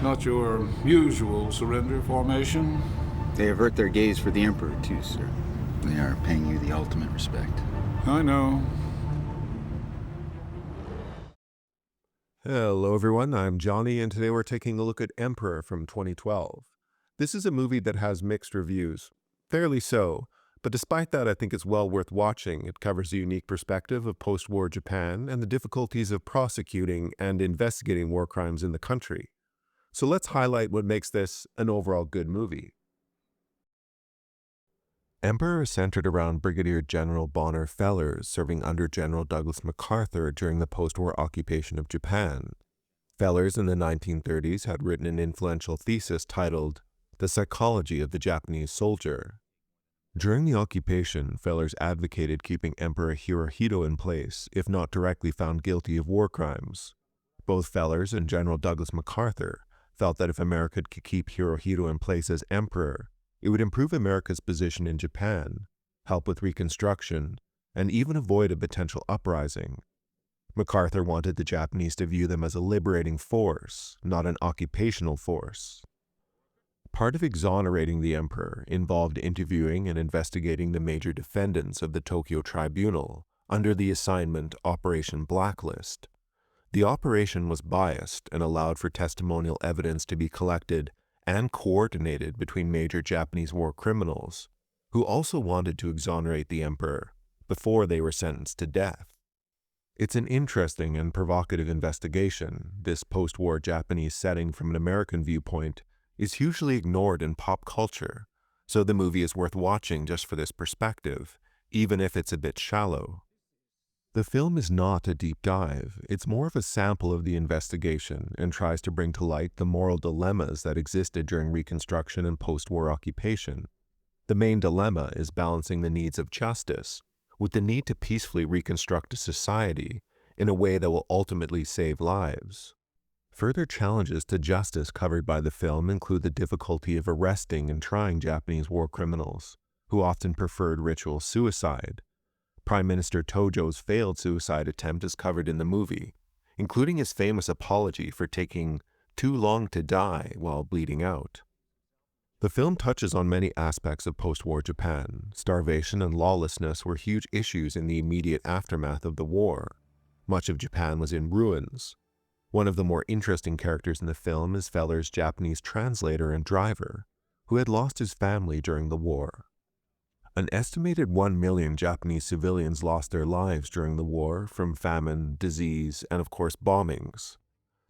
Not your usual surrender formation. They avert their gaze for the Emperor, too, sir. They are paying you the ultimate respect. I know. Hello everyone, I'm Johnny, and today we're taking a look at Emperor from 2012. This is a movie that has mixed reviews. Fairly so, but despite that I think it's well worth watching. It covers a unique perspective of post-war Japan and the difficulties of prosecuting and investigating war crimes in the country. So let's highlight what makes this an overall good movie. Emperor is centered around Brigadier General Bonner Fellers serving under General Douglas MacArthur during the post-war occupation of Japan. Fellers in the 1930s had written an influential thesis titled The Psychology of the Japanese Soldier. During the occupation, Fellers advocated keeping Emperor Hirohito in place if not directly found guilty of war crimes. Both Fellers and General Douglas MacArthur felt that if America could keep Hirohito in place as emperor, it would improve America's position in Japan, help with reconstruction, and even avoid a potential uprising. MacArthur wanted the Japanese to view them as a liberating force, not an occupational force. Part of exonerating the emperor involved interviewing and investigating the major defendants of the Tokyo Tribunal under the assignment Operation Blacklist. The operation was biased and allowed for testimonial evidence to be collected and coordinated between major Japanese war criminals, who also wanted to exonerate the emperor before they were sentenced to death. It's an interesting and provocative investigation. This post-war Japanese setting from an American viewpoint is hugely ignored in pop culture, so the movie is worth watching just for this perspective, even if it's a bit shallow. The film is not a deep dive. It's more of a sample of the investigation and tries to bring to light the moral dilemmas that existed during Reconstruction and post-war occupation. The main dilemma is balancing the needs of justice with the need to peacefully reconstruct a society in a way that will ultimately save lives. Further challenges to justice covered by the film include the difficulty of arresting and trying Japanese war criminals, who often preferred ritual suicide. Prime Minister Tojo's failed suicide attempt is covered in the movie, including his famous apology for taking too long to die while bleeding out. The film touches on many aspects of post-war Japan. Starvation and lawlessness were huge issues in the immediate aftermath of the war. Much of Japan was in ruins. One of the more interesting characters in the film is Fellers' Japanese translator and driver, who had lost his family during the war. An estimated 1 million Japanese civilians lost their lives during the war from famine, disease, and of course bombings.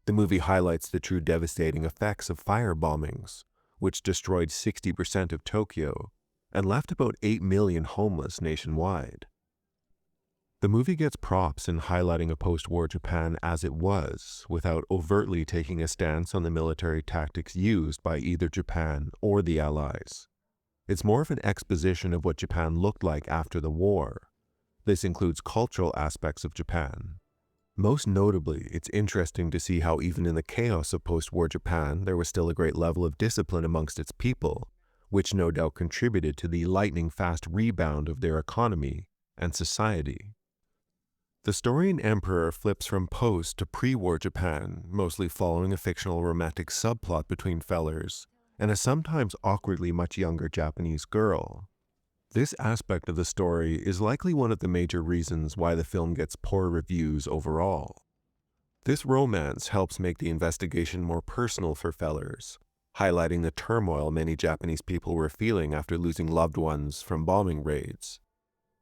The movie highlights the true devastating effects of fire bombings, which destroyed 60% of Tokyo and left about 8 million homeless nationwide. The movie gets props in highlighting a post-war Japan as it was, without overtly taking a stance on the military tactics used by either Japan or the Allies. It's more of an exposition of what Japan looked like after the war. This includes cultural aspects of Japan. Most notably, it's interesting to see how even in the chaos of post-war Japan, there was still a great level of discipline amongst its people, which no doubt contributed to the lightning-fast rebound of their economy and society. The story in Emperor flips from post to pre-war Japan, mostly following a fictional romantic subplot between Fellers and a sometimes awkwardly much younger Japanese girl. This aspect of the story is likely one of the major reasons why the film gets poor reviews overall. This romance helps make the investigation more personal for Fellers, highlighting the turmoil many Japanese people were feeling after losing loved ones from bombing raids.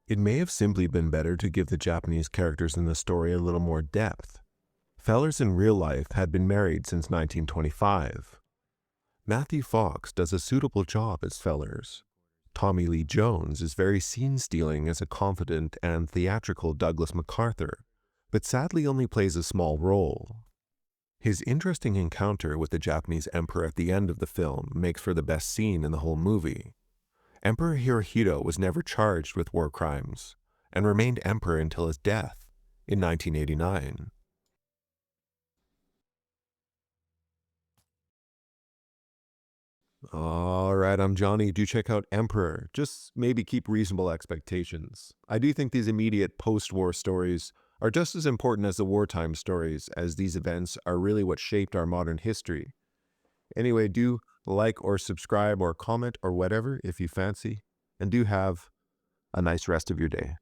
It may have simply been better to give the Japanese characters in the story a little more depth. Fellers in real life had been married since 1925. Matthew Fox does a suitable job as Fellers. Tommy Lee Jones is very scene-stealing as a confident and theatrical Douglas MacArthur, but sadly only plays a small role. His interesting encounter with the Japanese emperor at the end of the film makes for the best scene in the whole movie. Emperor Hirohito was never charged with war crimes and remained emperor until his death in 1989. Alright, I'm Johnny. Do check out Emperor. Just maybe keep reasonable expectations. I do think these immediate post-war stories are just as important as the wartime stories, as these events are really what shaped our modern history. Anyway, do like or subscribe or comment or whatever if you fancy, and do have a nice rest of your day.